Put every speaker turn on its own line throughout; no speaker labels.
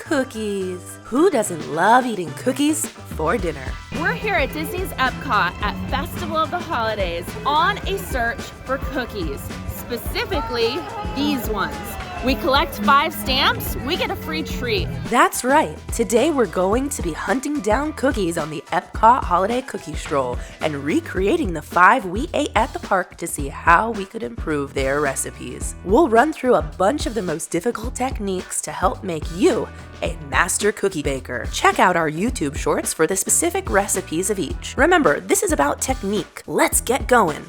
cookies. Who doesn't love eating cookies for dinner?
We're here at Disney's Epcot at Festival of the Holidays on a search for cookies, specifically these ones. We collect 5 stamps, we get a free treat.
That's right. Today we're going to be hunting down cookies on the Epcot Holiday Cookie Stroll and recreating the 5 we ate at the park to see how we could improve their recipes. We'll run through a bunch of the most difficult techniques to help make you a master cookie baker. Check out our YouTube shorts for the specific recipes of each. Remember, this is about technique. Let's get going.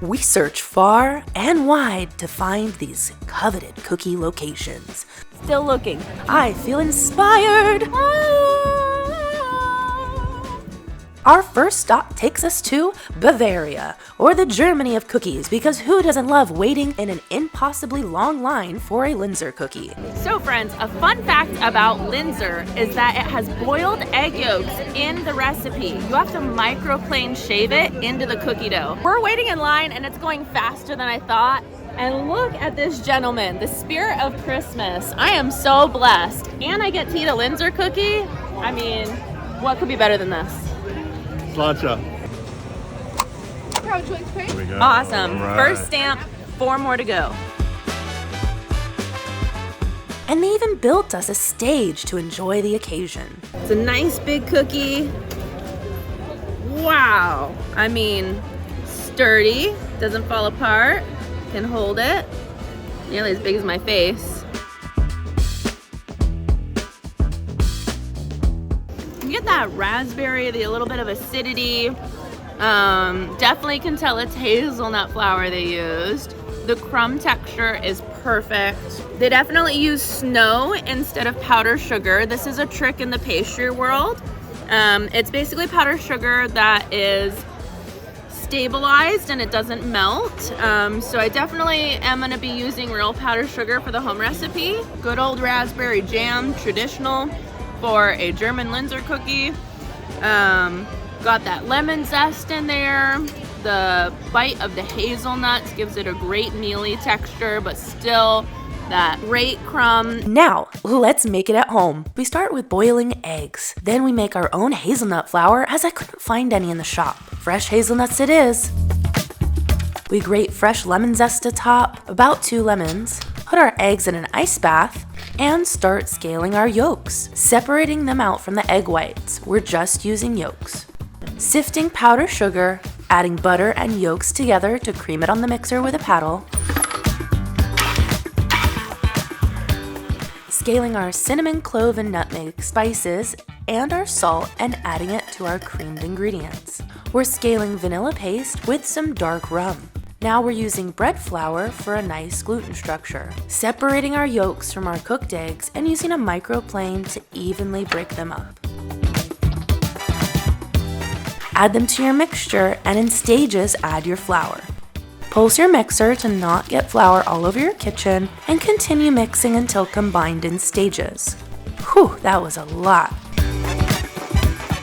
We search far and wide to find these coveted cookie locations.
Still looking.
I feel inspired. Our first stop takes us to Bavaria, or the Germany of cookies, because who doesn't love waiting in an impossibly long line for a Linzer cookie?
So friends, a fun fact about Linzer is that it has boiled egg yolks in the recipe. You have to microplane shave it into the cookie dough. We're waiting in line and it's going faster than I thought. And look at this gentleman, the spirit of Christmas. I am so blessed. And I get to eat a Linzer cookie. I mean, what could be better than this?
Sláinte.
Here we go. Awesome. Right. First stamp, 4 more to go.
And they even built us a stage to enjoy the occasion.
It's a nice big cookie. Wow. I mean, sturdy, doesn't fall apart, can hold it. Nearly as big as my face. You get that raspberry, a little bit of acidity. Definitely can tell it's hazelnut flour they used. The crumb texture is perfect. They definitely use snow instead of powdered sugar. This is a trick in the pastry world. It's basically powdered sugar that is stabilized and it doesn't melt. So I definitely am going to be using real powdered sugar for the home recipe. Good old raspberry jam, traditional for a German Linzer cookie. Got that lemon zest in there. The bite of the hazelnuts gives it a great mealy texture, but still that great crumb.
Now, let's make it at home. We start with boiling eggs. Then we make our own hazelnut flour, as I couldn't find any in the shop. Fresh hazelnuts it is. We grate fresh lemon zest atop, about 2 lemons. Put our eggs in an ice bath and start scaling our yolks, separating them out from the egg whites. We're just using yolks. Sifting powdered sugar, adding butter and yolks together to cream it on the mixer with a paddle. Scaling our cinnamon, clove, and nutmeg spices and our salt and adding it to our creamed ingredients. We're scaling vanilla paste with some dark rum. Now we're using bread flour for a nice gluten structure. Separating our yolks from our cooked eggs and using a microplane to evenly break them up. Add them to your mixture and in stages add your flour. Pulse your mixer to not get flour all over your kitchen and continue mixing until combined in stages. Whew, that was a lot.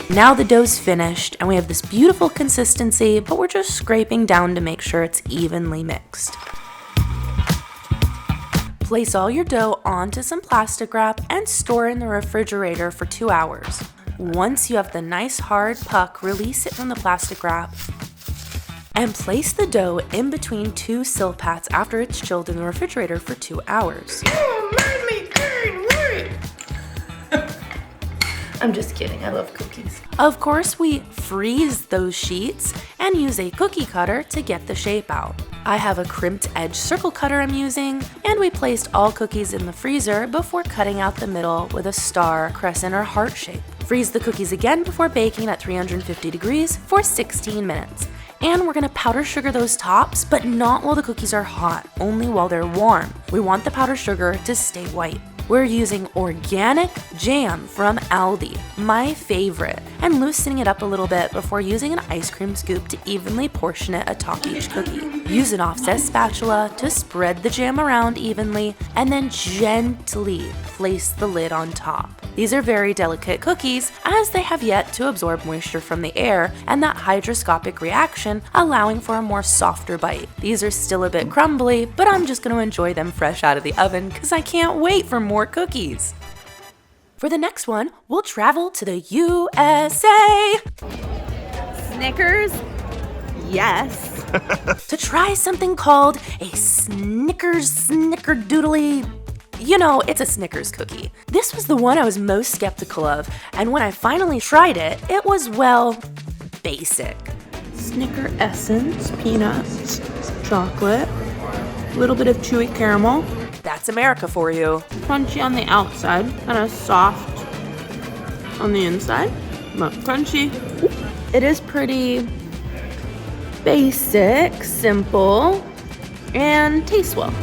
Now the dough's finished and we have this beautiful consistency, but we're just scraping down to make sure it's evenly mixed. Place all your dough onto some plastic wrap and store in the refrigerator for 2 hours. Once you have the nice hard puck, release it from the plastic wrap and place the dough in between 2 silpats after it's chilled in the refrigerator for 2 hours.
I'm just kidding, I love cookies.
Of course, we freeze those sheets and use a cookie cutter to get the shape out. I have a crimped edge circle cutter I'm using, and we placed all cookies in the freezer before cutting out the middle with a star, crescent, or heart shape. Freeze the cookies again before baking at 350 degrees for 16 minutes. And we're gonna powder sugar those tops, but not while the cookies are hot, only while they're warm. We want the powdered sugar to stay white. We're using organic jam from Aldi, my favorite, and loosening it up a little bit before using an ice cream scoop to evenly portion it atop each cookie. Use an offset spatula to spread the jam around evenly and then gently place the lid on top. These are very delicate cookies as they have yet to absorb moisture from the air and that hygroscopic reaction, allowing for a more softer bite. These are still a bit crumbly, but I'm just going to enjoy them fresh out of the oven because I can't wait for more cookies. For the next one, we'll travel to the USA.
Snickers? Yes.
To try something called a Snickers Snickerdoodly. You know, it's a Snickers cookie. This was the one I was most skeptical of, and when I finally tried it, it was, well, basic.
Snicker essence, peanuts, chocolate, a little bit of chewy caramel.
That's America for you.
Crunchy on the outside, kind of soft on the inside, but crunchy. It is pretty basic, simple, and tastes well.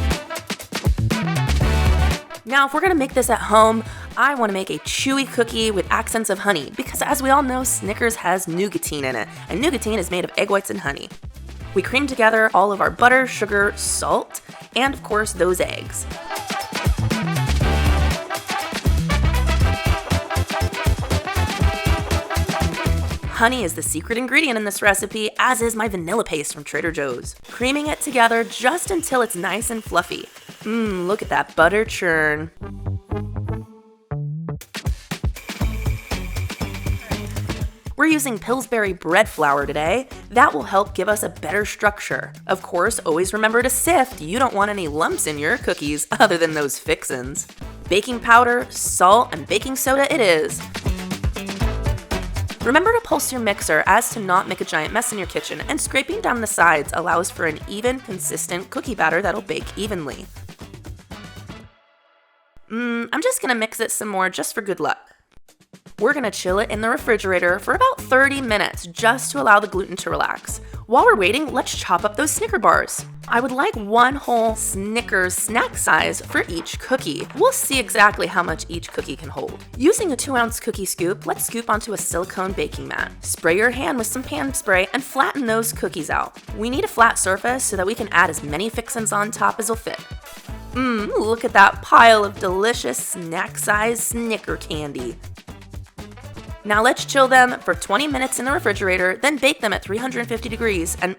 Now, if we're gonna make this at home, I wanna make a chewy cookie with accents of honey because as we all know, Snickers has nougatine in it, and nougatine is made of egg whites and honey. We cream together all of our butter, sugar, salt, and of course, those eggs. Honey is the secret ingredient in this recipe, as is my vanilla paste from Trader Joe's. Creaming it together just until it's nice and fluffy. Look at that butter churn. We're using Pillsbury bread flour today. That will help give us a better structure. Of course, always remember to sift. You don't want any lumps in your cookies other than those fixins. Baking powder, salt, and baking soda it is. Remember to pulse your mixer as to not make a giant mess in your kitchen, and scraping down the sides allows for an even, consistent cookie batter that'll bake evenly. I'm just gonna mix it some more just for good luck. We're gonna chill it in the refrigerator for about 30 minutes just to allow the gluten to relax. While we're waiting, let's chop up those Snicker bars. I would like one whole Snickers snack size for each cookie. We'll see exactly how much each cookie can hold. Using a 2-ounce cookie scoop, let's scoop onto a silicone baking mat. Spray your hand with some pan spray and flatten those cookies out. We need a flat surface so that we can add as many fixins on top as will fit. Look at that pile of delicious snack-size Snicker candy. Now let's chill them for 20 minutes in the refrigerator, then bake them at 350 degrees, and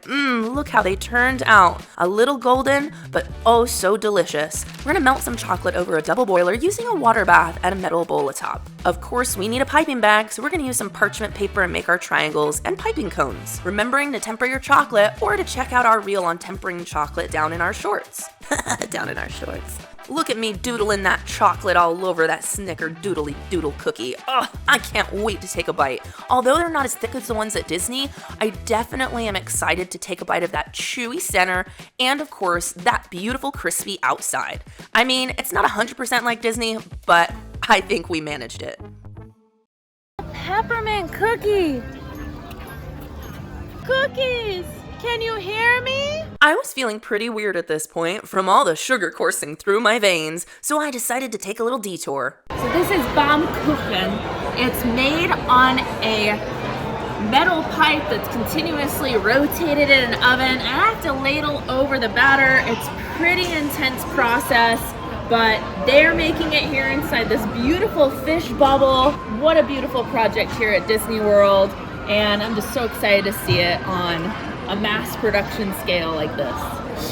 look how they turned out. A little golden, but oh so delicious. We're gonna melt some chocolate over a double boiler using a water bath and a metal bowl atop. Of course, we need a piping bag, so we're gonna use some parchment paper and make our triangles and piping cones. Remembering to temper your chocolate or to check out our reel on tempering chocolate down in our shorts. Down in our shorts. Look at me doodling that chocolate all over that Snickerdoodly doodle cookie. Ugh, I can't wait to take a bite. Although they're not as thick as the ones at Disney, I definitely am excited to take a bite of that chewy center and, of course, that beautiful crispy outside. I mean, it's not 100% like Disney, but I think we managed it.
Peppermint cookie. Cookies. Can you hear me?
I was feeling pretty weird at this point from all the sugar coursing through my veins, so I decided to take a little detour.
So this is Baumkuchen. It's made on a metal pipe that's continuously rotated in an oven. I have to ladle over the batter. It's a pretty intense process, but they're making it here inside this beautiful fish bubble. What a beautiful project here at Disney World, and I'm just so excited to see it on a mass production scale like this.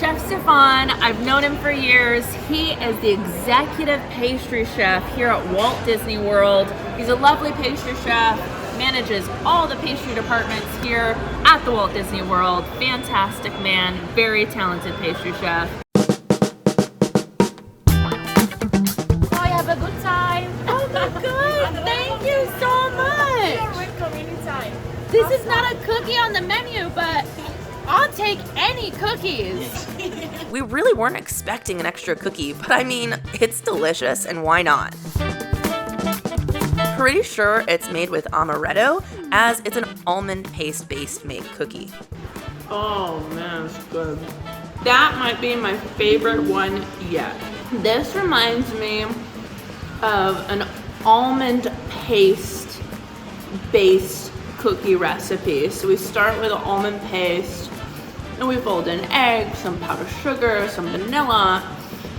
Chef Stefan, I've known him for years. He is the executive pastry chef here at Walt Disney World. He's a lovely pastry chef, manages all the pastry departments here at the Walt Disney World. Fantastic man, very talented pastry chef. I have a good time. Oh my God, thank you so much.
You're welcome anytime.
This is not a cookie on the menu, but I'll take any cookies.
We really weren't expecting an extra cookie, but I mean, it's delicious, and why not? Pretty sure it's made with amaretto, as it's an almond paste-based made cookie.
Oh man, it's good. That might be my favorite one yet. This reminds me of an almond paste-based cookie recipe. So we start with an almond paste, and we fold in eggs, some powdered sugar, some vanilla.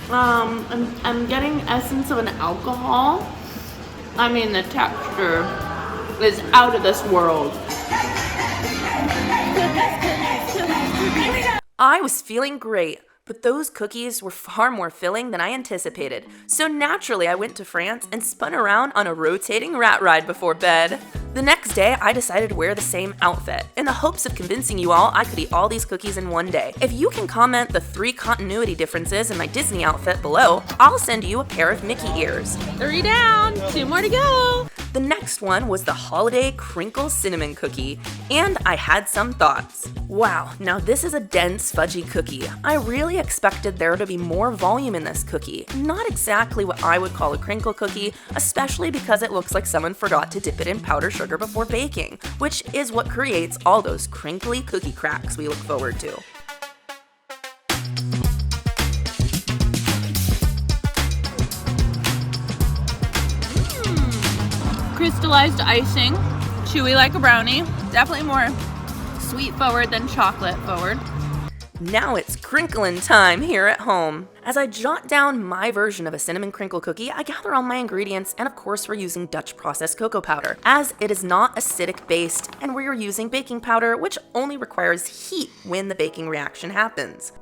I'm getting essence of an alcohol, I mean, the texture is out of this world.
I was feeling great, but those cookies were far more filling than I anticipated. So naturally, I went to France and spun around on a rotating rat ride before bed. The next day, I decided to wear the same outfit, in the hopes of convincing you all I could eat all these cookies in one day. If you can comment the 3 continuity differences in my Disney outfit below, I'll send you a pair of Mickey ears.
3 down, 2 more to go.
The next one was the Holiday Crinkle Cinnamon Cookie, and I had some thoughts. Wow, now this is a dense, fudgy cookie. I really expected there to be more volume in this cookie. Not exactly what I would call a crinkle cookie, especially because it looks like someone forgot to dip it in powdered sugar before baking, which is what creates all those crinkly cookie cracks we look forward to.
Crystallized icing, chewy like a brownie. Definitely more sweet forward than chocolate forward.
Now it's crinkling time here at home. As I jot down my version of a cinnamon crinkle cookie, I gather all my ingredients, and of course we're using Dutch processed cocoa powder, as it is not acidic based, and we're using baking powder, which only requires heat when the baking reaction happens.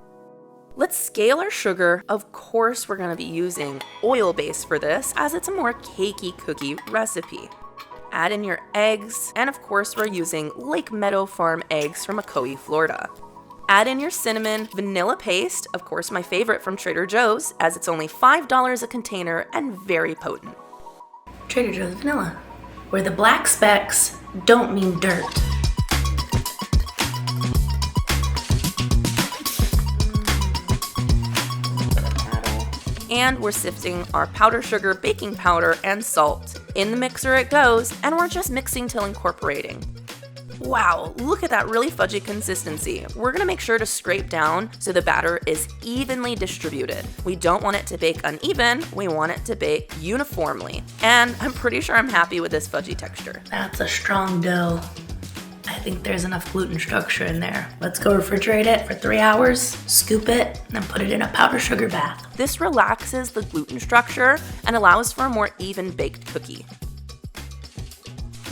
Let's scale our sugar. Of course we're going to be using oil base for this, as it's a more cakey cookie recipe. Add in your eggs, and of course we're using Lake Meadow Farm eggs from Ocoee, Florida. Add in your cinnamon, vanilla paste, of course my favorite from Trader Joe's, as it's only $5 a container and very potent.
Trader Joe's vanilla, where the black specks don't mean dirt.
And we're sifting our powder sugar, baking powder, and salt. In the mixer it goes, and we're just mixing till incorporating. Wow, look at that really fudgy consistency. We're gonna make sure to scrape down so the batter is evenly distributed. We don't want it to bake uneven, we want it to bake uniformly. And I'm pretty sure I'm happy with this fudgy texture.
That's a strong dough. I think there's enough gluten structure in there. Let's go refrigerate it for 3 hours, scoop it, and then put it in a powdered sugar bath.
This relaxes the gluten structure and allows for a more even baked cookie.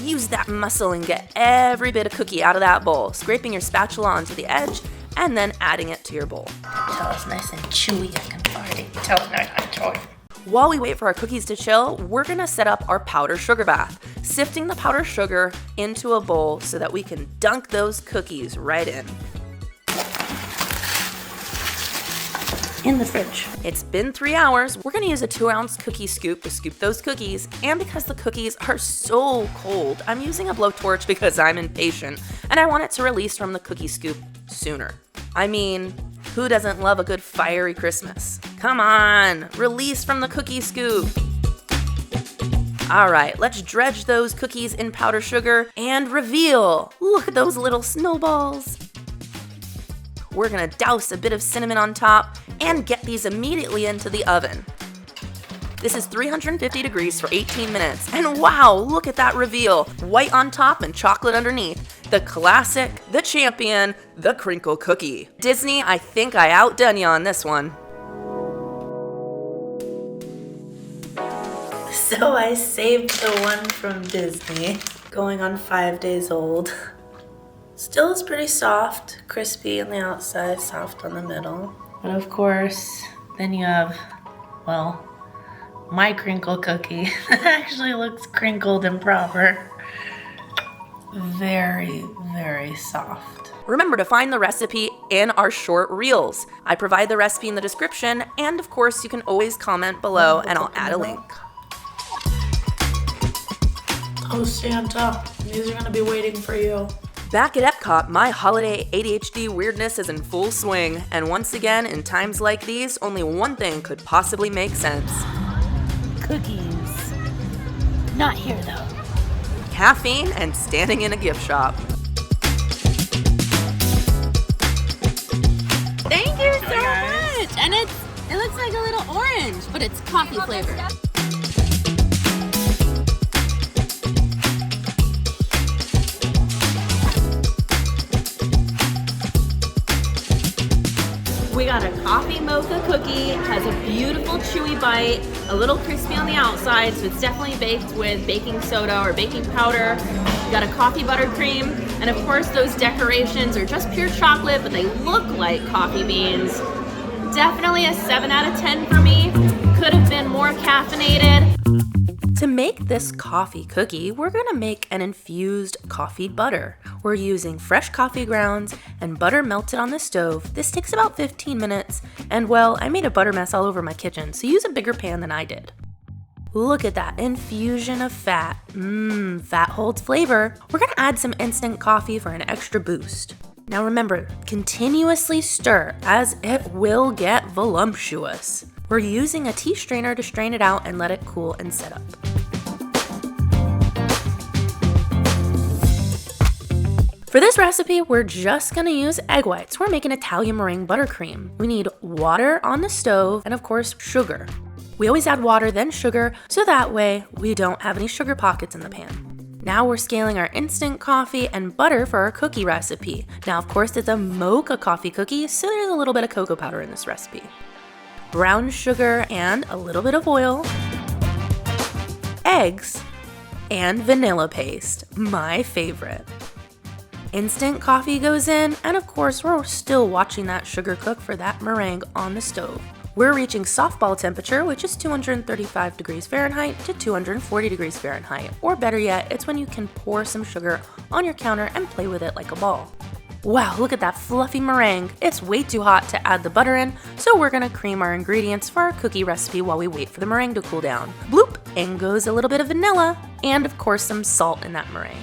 Use that muscle and get every bit of cookie out of that bowl, scraping your spatula onto the edge and then adding it to your bowl.
Tell it's nice and chewy. I can already tell it's nice and chewy.
While we wait for our cookies to chill, we're gonna set up our powdered sugar bath, sifting the powdered sugar into a bowl so that we can dunk those cookies right in.
In the fridge.
It's been 3 hours. We're gonna use a 2-ounce cookie scoop to scoop those cookies, and because the cookies are so cold, I'm using a blowtorch because I'm impatient and I want it to release from the cookie scoop sooner. I mean, who doesn't love a good fiery Christmas? Come on, release from the cookie scoop. All right, let's dredge those cookies in powdered sugar and reveal. Look at those little snowballs. We're gonna douse a bit of cinnamon on top and get these immediately into the oven. This is 350 degrees for 18 minutes, and wow, look at that reveal. White on top and chocolate underneath. The classic, the champion, the crinkle cookie. Disney, I think I outdone you on this one.
So I saved the one from Disney, going on 5 days old. Still is pretty soft, crispy on the outside, soft on the middle. But of course, then you have, well, my crinkle cookie that actually looks crinkled and proper. Very, very soft.
Remember to find the recipe in our short reels. I provide the recipe in the description, and of course you can always comment below and I'll add a link.
Oh Santa, these are gonna be waiting for you.
Back at Epcot, my holiday ADHD weirdness is in full swing, and once again, in times like these, only one thing could possibly make sense.
Cookies. Not here though.
Caffeine and standing in a gift shop.
Thank you so much. And it looks like a little orange, but it's coffee flavored. We got a coffee mocha cookie, has a beautiful chewy bite, a little crispy on the outside, so it's definitely baked with baking soda or baking powder. We got a coffee buttercream, and of course those decorations are just pure chocolate, but they look like coffee beans. Definitely a 7 out of 10 for me. Could have been more caffeinated.
To make this coffee cookie, we're gonna make an infused coffee butter. We're using fresh coffee grounds and butter melted on the stove. This takes about 15 minutes, and well, I made a butter mess all over my kitchen, so use a bigger pan than I did. Look at that infusion of fat. Fat holds flavor. We're gonna add some instant coffee for an extra boost. Now remember, continuously stir as it will get voluptuous. We're using a tea strainer to strain it out and let it cool and set up. For this recipe, we're just gonna use egg whites. We're making Italian meringue buttercream. We need water on the stove and of course, sugar. We always add water, then sugar, so that way we don't have any sugar pockets in the pan. Now we're scaling our instant coffee and butter for our cookie recipe. Now, of course, it's a mocha coffee cookie, so there's a little bit of cocoa powder in this recipe. Brown sugar and a little bit of oil, eggs, and vanilla paste, my favorite. Instant coffee goes in, and of course, we're still watching that sugar cook for that meringue on the stove. We're reaching softball temperature, which is 235 degrees Fahrenheit to 240 degrees Fahrenheit. Or better yet, it's when you can pour some sugar on your counter and play with it like a ball. Wow, look at that fluffy meringue. It's way too hot to add the butter in, so we're gonna cream our ingredients for our cookie recipe while we wait for the meringue to cool down. Bloop, in goes a little bit of vanilla, and of course some salt in that meringue.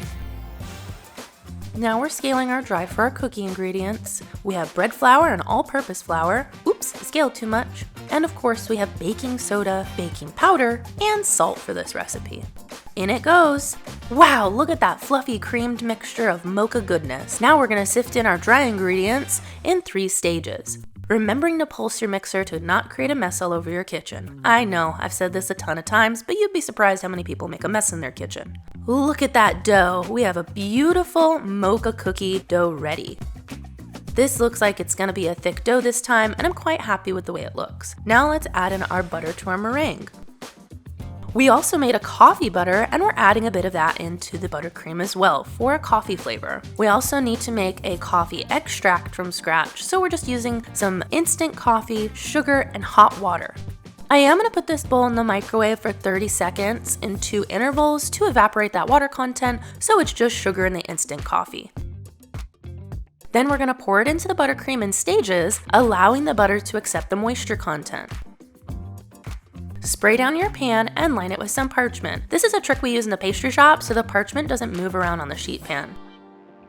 Now we're scaling our dry for our cookie ingredients. We have bread flour and all-purpose flour. Oops, I scaled too much. And of course we have baking soda, baking powder, and salt for this recipe. In it goes. Wow, look at that fluffy creamed mixture of mocha goodness. Now we're gonna sift in our dry ingredients in 3 stages. Remembering to pulse your mixer to not create a mess all over your kitchen. I know, I've said this a ton of times, but you'd be surprised how many people make a mess in their kitchen. Look at that dough. We have a beautiful mocha cookie dough ready. This looks like it's gonna be a thick dough this time, and I'm quite happy with the way it looks. Now let's add in our butter to our meringue. We also made a coffee butter, and we're adding a bit of that into the buttercream as well for a coffee flavor. We also need to make a coffee extract from scratch, so we're just using some instant coffee, sugar, and hot water. I am gonna put this bowl in the microwave for 30 seconds in 2 intervals to evaporate that water content, so it's just sugar in the instant coffee. Then we're gonna pour it into the buttercream in stages, allowing the butter to accept the moisture content. Spray down your pan and line it with some parchment. This is a trick we use in the pastry shop so the parchment doesn't move around on the sheet pan.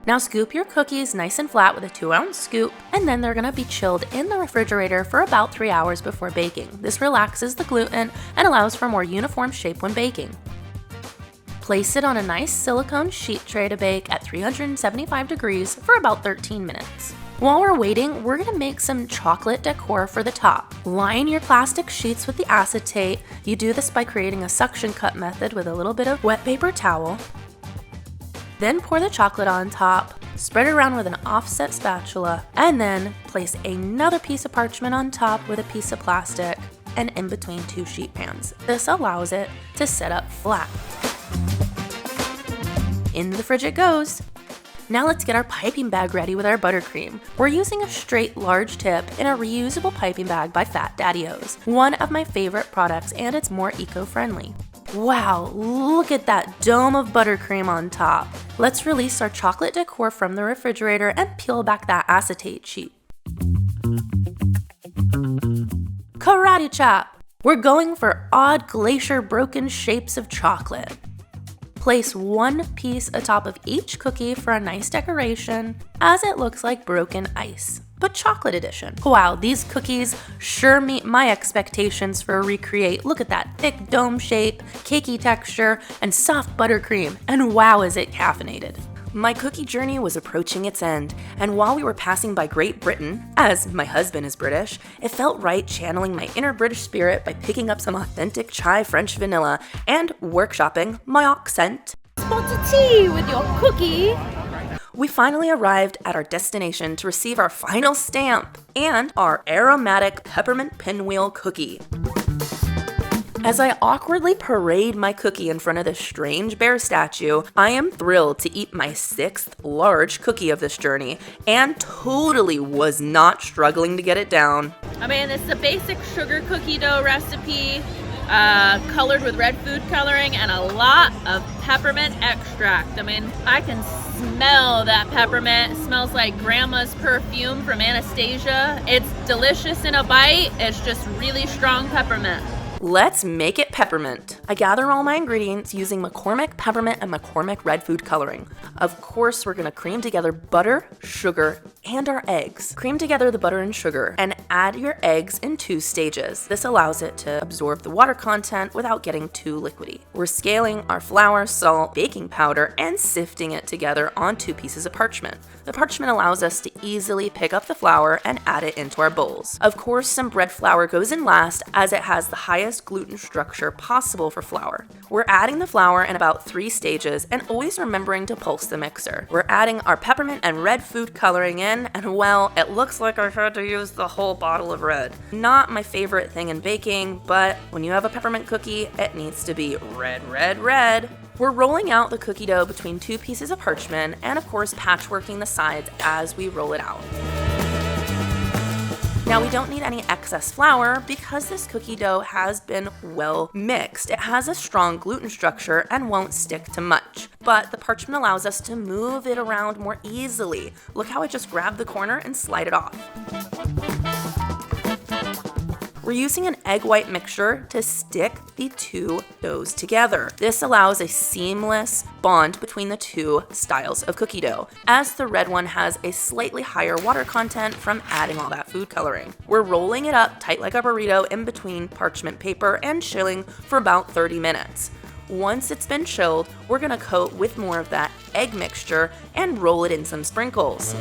Now scoop your cookies nice and flat with a 2-ounce scoop, and then they're gonna be chilled in the refrigerator for about 3 hours before baking. This relaxes the gluten and allows for a more uniform shape when baking. Place it on a nice silicone sheet tray to bake at 375 degrees for about 13 minutes. While we're waiting, we're gonna make some chocolate decor for the top. Line your plastic sheets with the acetate. You do this by creating a suction cup method with a little bit of wet paper towel. Then pour the chocolate on top, spread it around with an offset spatula, and then place another piece of parchment on top with a piece of plastic and in between 2 sheet pans. This allows it to sit up flat. In the fridge it goes. Now let's get our piping bag ready with our buttercream. We're using a straight large tip in a reusable piping bag by Fat Daddy-O's, one of my favorite products, and it's more eco-friendly. Wow, look at that dome of buttercream on top. Let's release our chocolate decor from the refrigerator and peel back that acetate sheet. Karate chop! We're going for odd glacier broken shapes of chocolate. Place 1 piece atop of each cookie for a nice decoration, as it looks like broken ice, but chocolate edition. Wow, these cookies sure meet my expectations for a recreate. Look at that thick dome shape, cakey texture, and soft buttercream, and wow, is it caffeinated. My cookie journey was approaching its end, and while we were passing by Great Britain, as my husband is British, it felt right channeling my inner British spirit by picking up some authentic chai French vanilla and workshopping my accent.
Spot of tea with your cookie.
We finally arrived at our destination to receive our final stamp and our aromatic peppermint pinwheel cookie. As I awkwardly parade my cookie in front of this strange bear statue, I am thrilled to eat my 6th large cookie of this journey and totally was not struggling to get it down.
I mean, it's a basic sugar cookie dough recipe, colored with red food coloring and a lot of peppermint extract. I mean, I can smell that peppermint. It smells like grandma's perfume from Anastasia. It's delicious in a bite. It's just really strong peppermint.
Let's make it peppermint. I gather all my ingredients using McCormick peppermint and McCormick red food coloring. Of course, we're gonna cream together butter, sugar, and our eggs. Cream together the butter and sugar and add your eggs in 2 stages. This allows it to absorb the water content without getting too liquidy. We're scaling our flour, salt, baking powder, and sifting it together on 2 pieces of parchment. The parchment allows us to easily pick up the flour and add it into our bowls. Of course, some bread flour goes in last as it has the highest gluten structure possible for flour. We're adding the flour in about 3 stages and always remembering to pulse the mixer. We're adding our peppermint and red food coloring in, and well, it looks like I've had to use the whole bottle of red. Not my favorite thing in baking, but when you have a peppermint cookie, it needs to be red, red, red. We're rolling out the cookie dough between 2 pieces of parchment and of course patchworking the sides as we roll it out. Now we don't need any excess flour because this cookie dough has been well mixed. It has a strong gluten structure and won't stick to much, but the parchment allows us to move it around more easily. Look how I just grabbed the corner and slide it off. We're using an egg white mixture to stick the 2 doughs together. This allows a seamless bond between the 2 styles of cookie dough, as the red one has a slightly higher water content from adding all that food coloring. We're rolling it up tight like a burrito in between parchment paper and chilling for about 30 minutes. Once it's been chilled, we're gonna coat with more of that egg mixture and roll it in some sprinkles.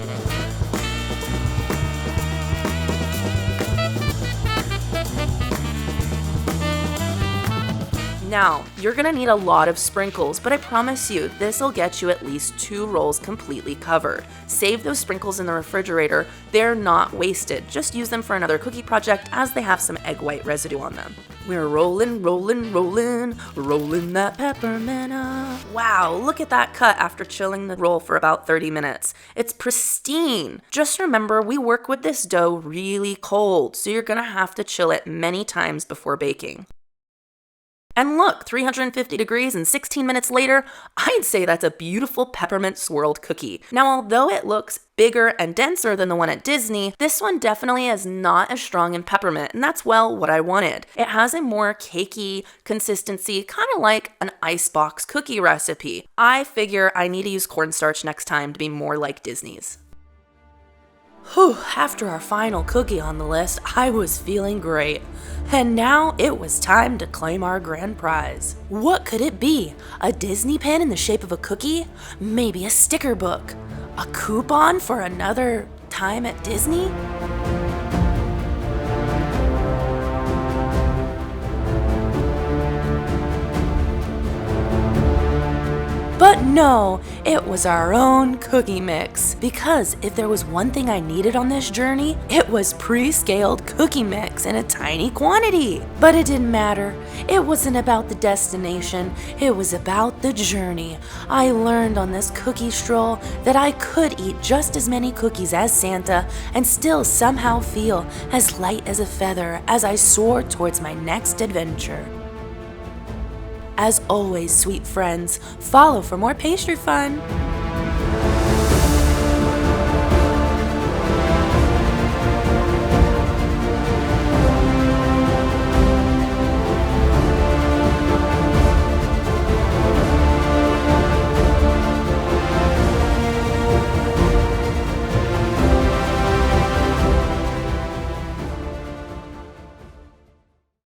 Now, you're gonna need a lot of sprinkles, but I promise you, this'll get you at least 2 rolls completely covered. Save those sprinkles in the refrigerator. They're not wasted. Just use them for another cookie project as they have some egg white residue on them. We're rolling, rolling, rolling, rolling that peppermint up. Wow, look at that cut after chilling the roll for about 30 minutes. It's pristine. Just remember, we work with this dough really cold, so you're gonna have to chill it many times before baking. And look, 350 degrees and 16 minutes later, I'd say that's a beautiful peppermint swirled cookie. Now, although it looks bigger and denser than the one at Disney, this one definitely is not as strong in peppermint, and that's, well, what I wanted. It has a more cakey consistency, kind of like an icebox cookie recipe. I figure I need to use cornstarch next time to be more like Disney's. Whew, after our final cookie on the list, I was feeling great. And now it was time to claim our grand prize. What could it be? A Disney pin in the shape of a cookie? Maybe a sticker book? A coupon for another time at Disney? But no, it was our own cookie mix. Because if there was one thing I needed on this journey, it was pre-scaled cookie mix in a tiny quantity. But it didn't matter. It wasn't about the destination, it was about the journey. I learned on this cookie stroll that I could eat just as many cookies as Santa and still somehow feel as light as a feather as I soared towards my next adventure. As always, sweet friends, follow for more pastry fun.